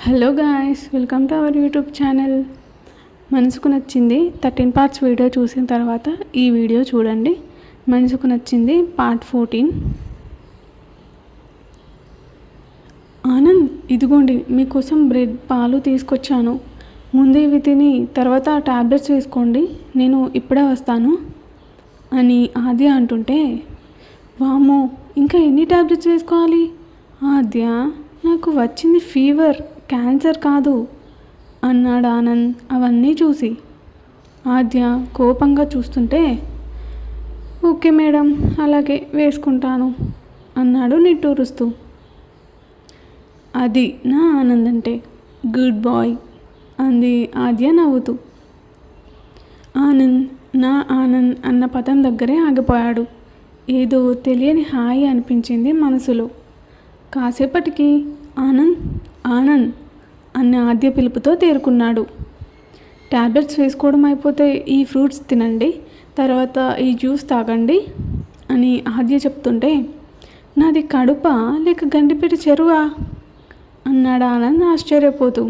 Hello guys, welcome to our YouTube channel. మనసుకు నచ్చింది 13 parts video చూసిన తర్వాత ఈ వీడియో చూడండి. మనసుకు నచ్చింది పార్ట్ 14. ఆనంద్, ఇదిగోండి మీకోసం బ్రెడ్ పాలు తీసుకొచ్చాను. ముందు ఇవి తిని తర్వాత టాబ్లెట్స్ వేసుకోండి, నేను ఇప్పుడే వస్తాను అని ఆద్య అంటుంటే, వామ్మో ఇంకా ఎన్ని టాబ్లెట్స్ వేసుకోవాలి? ఆద్య, నాకు వచ్చింది ఫీవర్, క్యాన్సర్ కాదు అన్నాడు ఆనంద్ అవన్నీ చూసి. ఆద్య కోపంగా చూస్తుంటే, ఓకే మేడం, అలాగే వేసుకుంటాను అన్నాడు నిట్టూరుస్తూ. అది నా ఆనంద్ అంటే, గుడ్ బాయ్ అంది ఆద్య నవ్వుతూ. ఆనంద్ నా ఆనంద్ అన్న పదం దగ్గరే ఆగిపోయాడు. ఏదో తెలియని హాయి అనిపించింది మనసులో. కాసేపటికి ఆనంద్ ఆనంద్ అన్న ఆద్య పిలుపుతో తేరుకున్నాడు. టాబ్లెట్స్ వేసుకోవడం అయిపోతే ఈ ఫ్రూట్స్ తినండి, తర్వాత ఈ జ్యూస్ తాగండి అని ఆద్య చెప్తుంటే, నాది కడుప లేక గండిపేట చెరువా అన్నాడు ఆనంద్ ఆశ్చర్యపోతూ.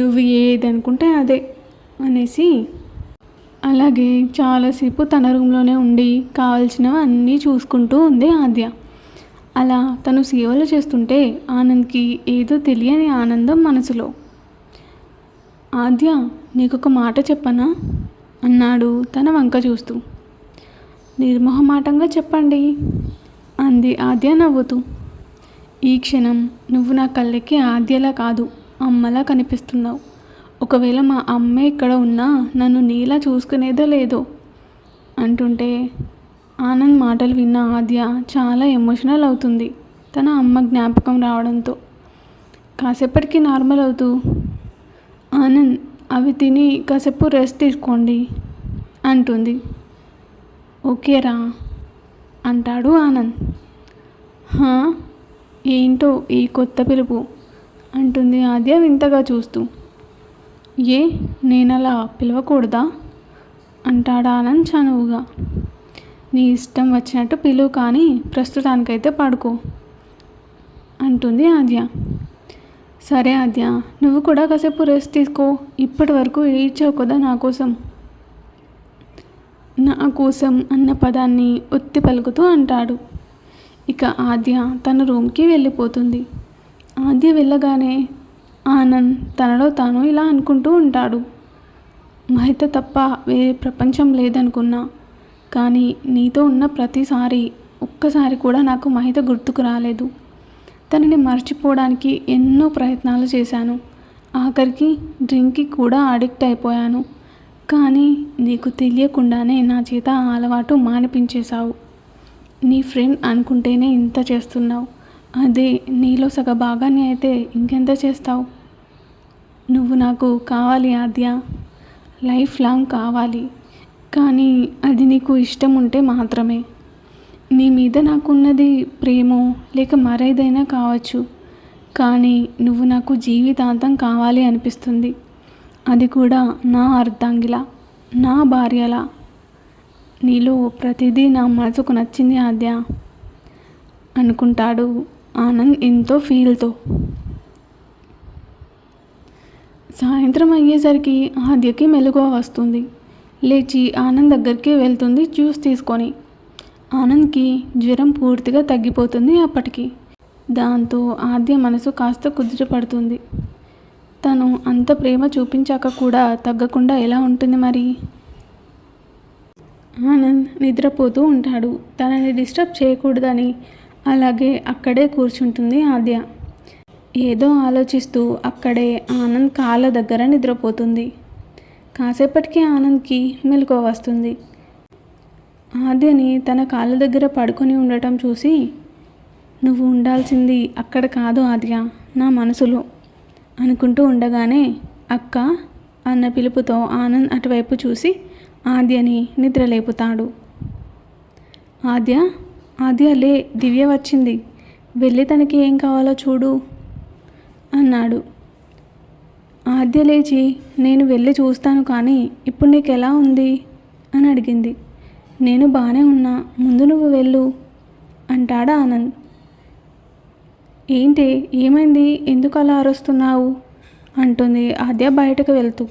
నువ్వు ఏది అనుకుంటే అదే అనేసి అలాగే చాలాసేపు తన రూమ్లోనే ఉండి కావాల్సినవి అన్నీ చూసుకుంటూ ఉంది ఆద్య. అలా తను సేవలు చేస్తుంటే ఆనంద్కి ఏదో తెలియని ఆనందం మనసులో. ఆద్య, నీకొక మాట చెప్పనా అన్నాడు తన వంక చూస్తూ. నిర్మోహమాటంగా చెప్పండి అంది ఆద్య నవ్వుతూ. ఈ క్షణం నువ్వు నా కళ్ళకి ఆద్యలా కాదు, అమ్మలా కనిపిస్తున్నావు. ఒకవేళ మా అమ్మే ఇక్కడ ఉన్నా నన్ను నీలా చూసుకునేదో లేదో అంటుంటే, ఆనంద్ మాటలు విన్న ఆద్య చాలా ఎమోషనల్ అవుతుంది. తన అమ్మ జ్ఞాపకం రావడంతో కాసేపటికి నార్మల్ అవుతూ, ఆనంద్ అవి తిని కాసేపు రెస్ట్ తీసుకోండి అంటుంది. ఓకేరా అంటాడు ఆనంద్. ఏంటో ఈ కొత్త పిలుపు అంటుంది ఆద్య వింతగా చూస్తూ. నేనలా పిలవకూడదా అంటాడు ఆనంద్ చనువుగా. నీ ఇష్టం వచ్చినట్టు పిలువు, కానీ ప్రస్తుతానికైతే పడుకో అంటుంది ఆద్య. సరే ఆద్య, నువ్వు కూడా కాసేపు రెస్ట్ తీసుకో, ఇప్పటి వరకు ఏడ్చావు కదా నా కోసం అన్న పదాన్ని ఒత్తి పలుకుతూ అంటాడు. ఇక ఆద్య తన రూమ్కి వెళ్ళిపోతుంది. ఆద్య వెళ్ళగానే ఆనంద్ తనలో తాను ఇలా అనుకుంటూ ఉంటాడు. మహిత తప్ప వేరే ప్రపంచం లేదనుకున్నా, కానీ నీతో ఉన్న ప్రతిసారి ఒక్కసారి కూడా నాకు మహిత గుర్తుకు రాలేదు. తనని మర్చిపోవడానికి ఎన్నో ప్రయత్నాలు చేశాను, ఆఖరికి డ్రింక్కి కూడా అడిక్ట్ అయిపోయాను. కానీ నీకు తెలియకుండానే నా చేత ఆ అలవాటు మానిపించేశావు. నీ ఫ్రెండ్ అనుకుంటేనే ఇంత చేస్తున్నావు, అదే నీలో సగ భాగాన్ని అయితే ఇంకెంత చేస్తావు? నువ్వు నాకు కావాలి ఆద్య, లైఫ్ లాంగ్ కావాలి. కానీ అది నీకు ఇష్టం ఉంటే మాత్రమే. నీ మీద నాకున్నది ప్రేమో లేక మరేదైనా కావచ్చు, కానీ నువ్వు నాకు జీవితాంతం కావాలి అనిపిస్తుంది. అది కూడా నా అర్ధాంగిలా, నా భార్యలా. నీలో ప్రతిదీ నా మనసుకు నచ్చింది ఆద్య అనుకుంటాడు ఆనంద్ ఎంతో ఫీల్తో. సాయంత్రం అయ్యేసరికి ఆద్యకి మెలకువ వస్తుంది. లేచి ఆనంద్ దగ్గరికి వెళ్తుంది జ్యూస్ తీసుకొని. ఆనంద్కి జ్వరం పూర్తిగా తగ్గిపోతుంది అప్పటికి. దాంతో ఆద్య మనసు కాస్త కుదుటపడుతుంది. తను అంత ప్రేమ చూపించాక కూడా తగ్గకుండా ఎలా ఉంటుంది మరి? ఆనంద్ నిద్రపోతూ ఉంటాడు. తనని డిస్టర్బ్ చేయకూడదని అలాగే అక్కడే కూర్చుంటుంది ఆద్య. ఏదో ఆలోచిస్తూ అక్కడే ఆనంద్ కాళ్ళ దగ్గర నిద్రపోతుంది. కాసేపటికి ఆనంద్కి మెలకువ వస్తుంది. ఆద్యని తన కాళ్ళ దగ్గర పడుకొని ఉండటం చూసి, నువ్వు ఉండాల్సింది అక్కడ కాదు ఆద్య, నా మనసులో అనుకుంటూ ఉండగానే అక్క అన్న పిలుపుతో ఆనంద్ అటువైపు చూసి ఆద్యని నిద్రలేపుతాడు. ఆద్య ఆద్య లే, దివ్య వచ్చింది, వెళ్ళి తనకి ఏం కావాలో చూడు అన్నాడు. ఆద్య లేచి, నేను వెళ్ళి చూస్తాను, కానీ ఇప్పుడు నీకు ఎలా ఉంది అని అడిగింది. నేను బాగానే ఉన్నా, ముందు నువ్వు వెళ్ళు అంటాడు ఆనంద్. ఏంటి, ఏమైంది, ఎందుకు అలా అరుస్తున్నావు అంటుంది ఆద్య బయటకు వెళ్తూ.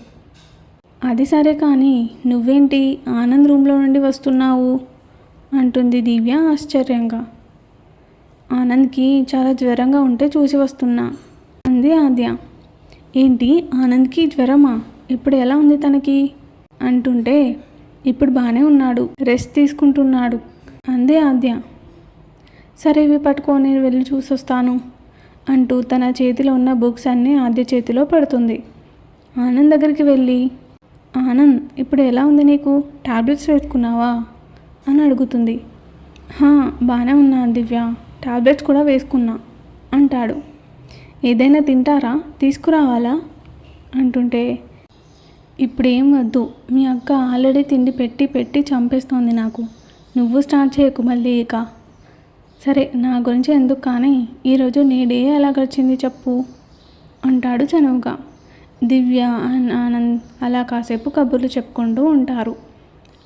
అది సరే కానీ నువ్వేంటి ఆనంద్ రూమ్లో నుండి వస్తున్నావు అంటుంది దివ్య ఆశ్చర్యంగా. ఆనంద్కి చాలా జ్వరంగా ఉంటే చూసి వస్తున్నా అంది ఆద్య. ఏంటి, ఆనంద్కి జ్వరమా? ఇప్పుడు ఎలా ఉంది తనకి అంటుంటే, ఇప్పుడు బాగానే ఉన్నాడు, రెస్ట్ తీసుకుంటున్నాడు అంది ఆద్య. సరే ఇవి పట్టుకో, నేను వెళ్ళి చూసొస్తాను అంటూ తన చేతిలో ఉన్న బుక్స్ అన్నీ ఆద్య చేతిలో పెడుతుంది. ఆనంద్ దగ్గరికి వెళ్ళి, ఆనంద్ ఇప్పుడు ఎలా ఉంది నీకు, టాబ్లెట్స్ వేసుకున్నావా అని అడుగుతుంది. బాగానే ఉన్నా దివ్య, టాబ్లెట్స్ కూడా వేసుకున్నా అంటాడు. ఏదైనా తింటారా, తీసుకురావాలా అంటుంటే, ఇప్పుడేం వద్దు, మీ అక్క ఆల్రెడీ తిండి పెట్టి పెట్టి చంపేస్తోంది నాకు, నువ్వు స్టార్ట్ చేయకు మళ్ళీ ఇక. సరే నా గురించి ఎందుకు కానీ ఈరోజు నీ డే ఎలా గడిచింది చెప్పు అంటాడు చనువుగా. దివ్య అండ్ ఆనంద్ అలా కాసేపు కబుర్లు చెప్పుకుంటూ ఉంటారు.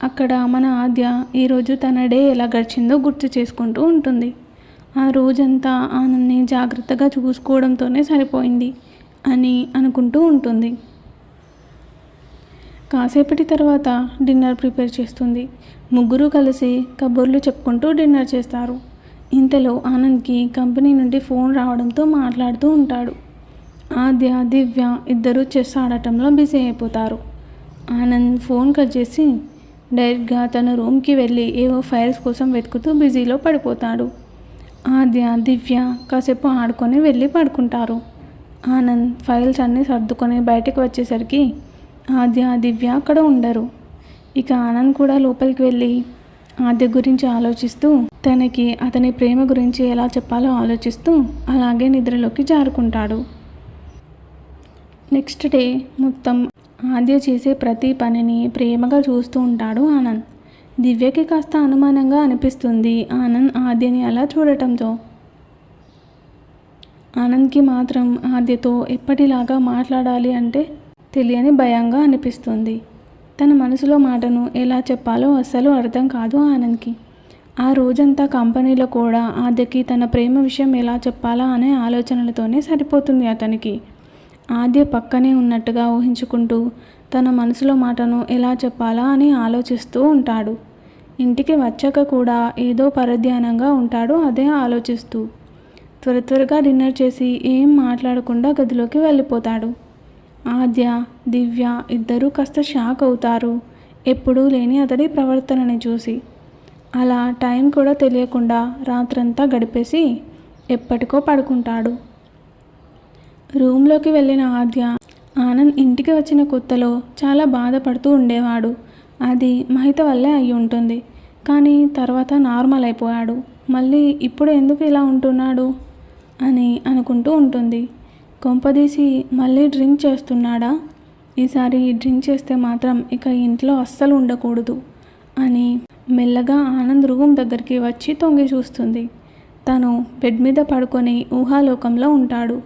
అక్కడ మన ఆద్య ఈరోజు తన డే ఎలా గడిచిందో గుర్తు చేసుకుంటూ ఉంటుంది. ఆ రోజంతా ఆనంద్ని జాగ్రత్తగా చూసుకోవడంతోనే సరిపోయింది అని అనుకుంటూ ఉంటుంది. కాసేపటి తర్వాత డిన్నర్ ప్రిపేర్ చేస్తుంది. ముగ్గురు కలిసి కబుర్లు చెప్పుకుంటూ డిన్నర్ చేస్తారు. ఇంతలో ఆనంద్కి కంపెనీ నుండి ఫోన్ రావడంతో మాట్లాడుతూ ఉంటాడు. ఆద్య, దివ్య ఇద్దరు చెస్ ఆడటంలో బిజీ అయిపోతారు. ఆనంద్ ఫోన్ కట్ చేసి డైరెక్ట్గా తన రూమ్కి వెళ్ళి ఏవో ఫైల్స్ కోసం వెతుకుతూ బిజీలో పడిపోతాడు. ఆద్య, దివ్య కాసేపు ఆడుకొని వెళ్ళి పడుకుంటారు. ఆనంద్ ఫైల్స్ అన్నీ సర్దుకొని బయటకు వచ్చేసరికి ఆద్య, దివ్య అక్కడ ఉండరు. ఇక ఆనంద్ కూడా లోపలికి వెళ్ళి ఆద్య గురించి ఆలోచిస్తూ, తనకి అతని ప్రేమ గురించి ఎలా చెప్పాలో ఆలోచిస్తూ అలాగే నిద్రలోకి జారుకుంటాడు. నెక్స్ట్ డే మొత్తం ఆద్య చేసే ప్రతి పనిని ప్రేమగా చూస్తూ ఉంటాడు ఆనంద్. దివ్యకి కాస్త అనుమానంగా అనిపిస్తుంది ఆనంద్ ఆద్యని అలా చూడటంతో. ఆనంద్కి మాత్రం ఆద్యతో ఎప్పటిలాగా మాట్లాడాలి అంటే తెలియని భయంగా అనిపిస్తుంది. తన మనసులో మాటను ఎలా చెప్పాలో అస్సలు అర్థం కాదు ఆనంద్కి. ఆ రోజంతా కంపెనీలో కూడా ఆద్యకి తన ప్రేమ విషయం ఎలా చెప్పాలా అనే ఆలోచనలతోనే సరిపోతుంది అతనికి. ఆద్య పక్కనే ఉన్నట్టుగా ఊహించుకుంటూ తన మనసులో మాటను ఎలా చెప్పాలా అని ఆలోచిస్తూ ఉంటాడు. ఇంటికి వచ్చాక కూడా ఏదో పరధ్యానంగా ఉంటాడు అదే ఆలోచిస్తూ. త్వరగా డిన్నర్ చేసి ఏం మాట్లాడకుండా గదిలోకి వెళ్ళిపోతాడు. ఆద్య, దివ్య ఇద్దరూ కాస్త షాక్ అవుతారు ఎప్పుడూ లేని అతడి ప్రవర్తనని చూసి. అలా టైం కూడా తెలియకుండా రాత్రంతా గడిపేసి ఎప్పటికో పడుకుంటాడు. రూమ్లోకి వెళ్ళిన ఆద్య ఆనంద్ ఇంటికి వచ్చిన కొత్తలో చాలా బాధపడుతూ ఉండేవాడు. అది మహిత వల్లే అయి ఉంటుంది. కానీ తర్వాత నార్మల్ అయిపోయాడు. మళ్ళీ ఇప్పుడు ఎందుకు ఇలా ఉంటున్నాడు అని అనుకుంటూ ఉంటుంది. కొంపదీసి మళ్ళీ డ్రింక్ చేస్తున్నాడా? ఈసారి డ్రింక్ చేస్తే మాత్రం ఇక ఇంట్లో అస్సలు ఉండకూడదు అని మెల్లగా ఆనంద్ రూమ్ దగ్గరికి వచ్చి తొంగి చూస్తుంది. తను బెడ్ మీద పడుకొని ఊహాలోకంలో ఉంటాడు.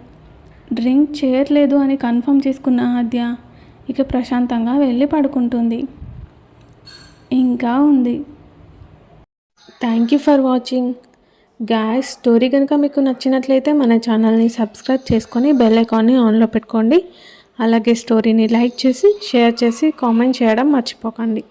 డ్రింక్ చేయట్లేదు అని కన్ఫర్మ్ చేసుకున్న ఆద్య ఇక ప్రశాంతంగా వెళ్ళి పడుకుంటుంది. ఇంకా ఉంది. Thank you for watching guys. Story కనుక మీకు నచ్చినట్లయితే మన ఛానల్ని సబ్స్క్రైబ్ చేసుకొని బెల్ ఐకాన్ని ఆన్లో పెట్టుకోండి. అలాగే స్టోరీని లైక్ చేసి షేర్ చేసి కామెంట్ చేయడం మర్చిపోకండి.